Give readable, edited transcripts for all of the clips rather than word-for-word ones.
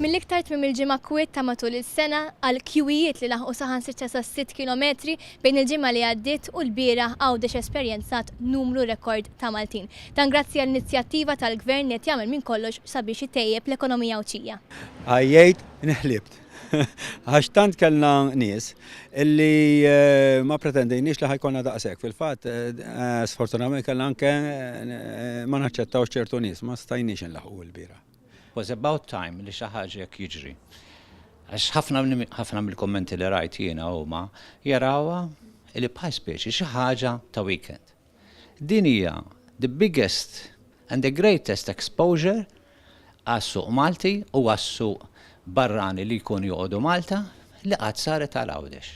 Mill-iktar tmiem il-ġimgħa kwiet ta' matul is-sena għal kjuwijiet li laħqu saħansitra sa 6 kilometri bejn il-ġimgħa li għaddiet u l-bieraħ Għawdex esperjenzat numru rekord ta' Maltin. Dan grazzi għall-inizjattiva tal-Gvern li qed jagħmel minn kollox sabiex itejjeb l-ekonomija Awċija. Għajjejt inħlibt. Għax tant kellna nies illi ma pretendejniex li ħajkonna daqshekk. Fil-fatt, sfortunatament kellna anke ma naċċettawx ċertu nies, ma stajniex inlaħqu l-bieraħ. Was about time li xi ħaġa jekk jiġri. Għax ħafna mill-kommenti li rajt jiena huma jarawha li bħal speċi xi ħaġa ta' weekend. Din hija the biggest and the greatest exposure għas-suq Malti u għas-suq barrani li jkunu joqogħdu Malta li qatt saret għal Għawdex.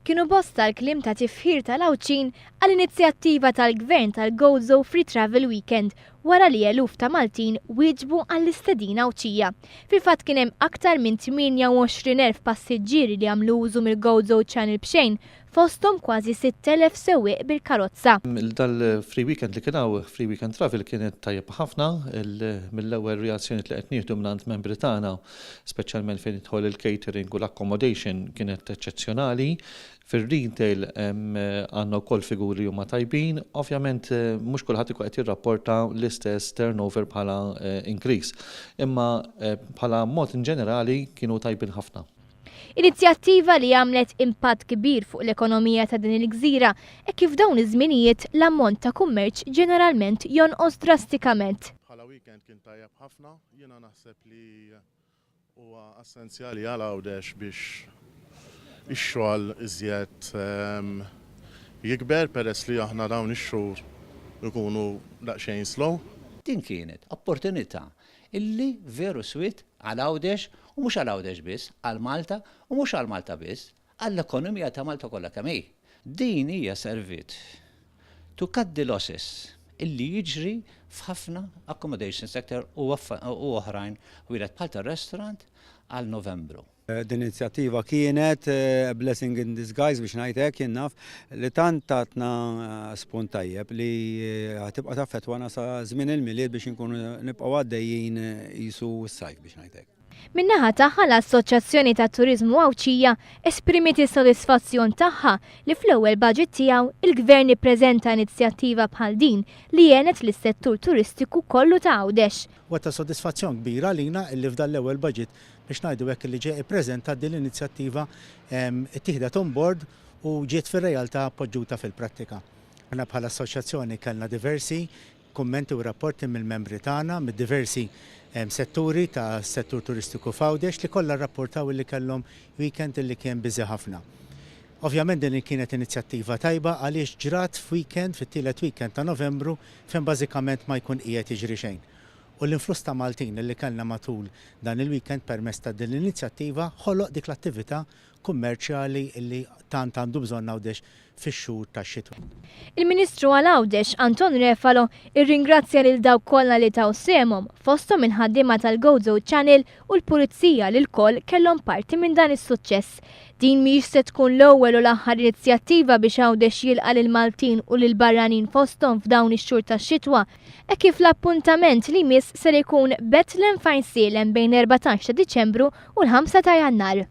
Kienu bosta l-klim ta' tifħir tal-Awċin għall-inizjattiva tal-Gvern tal-GoZo Free Travel Weekend wara li eluf ta' Maltin wieġbu għall-istedina Awċija. Fil-fatt kien hemm aktar minn 28,000 passiġġieri li għamlu użu mill-GoZo Channel b'xejn, fosthom kważi 6,000 sewwieq bil-karozza. Dal-free weekend li kienaw free weekend travel kienet tajjeb ħafna, mill-ewwel reazzjoni li qed nieħdu minn membri tagħna, speċjalment fejn idħol il-catering u l-accommodation kienet eċċezzjonali. Fir-retail għandna wkoll figuri huma tajbin, ovvjament mhux kulħadd ikun qed jirrapporta l-istess turnover bħala increase, imma bħala mod in ġenerali kienu tajbin ħafna. Inizjattiva li għamlet impatt kbir fuq l-ekonomija ta' din il-gżira e kif dawn iż-żminijiet l-ammont ta' kummerċ ġeneralment jonqos drastikament. Bħala weekend kien tajjeb ħafna, jiena naħseb li huwa essenzjali għal Għawdex biex ix-xogħol iżjed jikber peress li aħna dawn ix-xhur ikunu daqsxejn slow. Din kienet opportunità illi veru swit għal Għawdex u mhux għal Għawdex biss, għal Malta u mhux għal Malta biss, għall-ekonomija ta' Malta kollha kemm hi. Din hija servit to cut the losses illi jiġri f'ħafna accommodation sector u oħrajn wieħed bħal tar-restaurant għal Novembru. Din inizjattiva kienet blessing in disguise biex ngħidlek jien naf li tant tatna spunt tajjeb li ħatibqa' taffettwana sa żmien il-milied biex inkunu nibqgħu għaddejjin qisu s-sajf biex ngħidlek. Min-naħa tagħha l-Assoċjazzjoni tat-Turiżmu Awċija esprimiet is-sodisfazzjon tagħha li fl-ewwel baġit tiegħu il-Gvern ippreżenta inizjattiva bħal din li għenet lis-settur turistiku kollu ta' Għawdex. Wata sodisfazzjon kbira lina li f'dan l-ewwel baġit biex ngħidu hekk li ġie ippreżenta din l-inizjattiva ittieħdet on board u ġiet fir-realtà poġġuta fil-prattika. Aħna bħala assoċjazzjoni kellna diversi kummenti u rapporti mill-membri tagħna mid-diversi setturi ta' settur turistiku f'Għawdex li kollha rrapportaw li kellhom weekend li kien biżi ħafna. Ovvjament din kienet inizjattiva tajba għaliex ġrat f'weekend fit-tielet weekend ta' Novembru fejn bażikament ma jkun qiegħed jiġri xejn. U l-influss ta' Maltin li kellna matul dan il-weekend permezz ta' din l-inizjattiva ħoloq dik l-attività kummerċjali li tant għandu bżonn Għawdex fix-xhur tax-xitwa. Il-Ministru għal Għawdex Anton Refalo irringrazzja lil dawk kollha li taw semhom fosthom il-ħaddiema tal-GoZo Channel u l-Pulizija li l-koll kellhom parti minn dan is-suċċess. Din mhix se tkun l-ewwel u l-aħħar inizjattiva biex Għawdex jilqa' lil Maltin u lil barranin fosthom f'dawn ix-xhur tax-xitwa, e kif l-appuntament li jmiss ser ikun Bethlehem Fajn Sielem bejn 14 ta' Diċembru u l-5 ta' Jannar.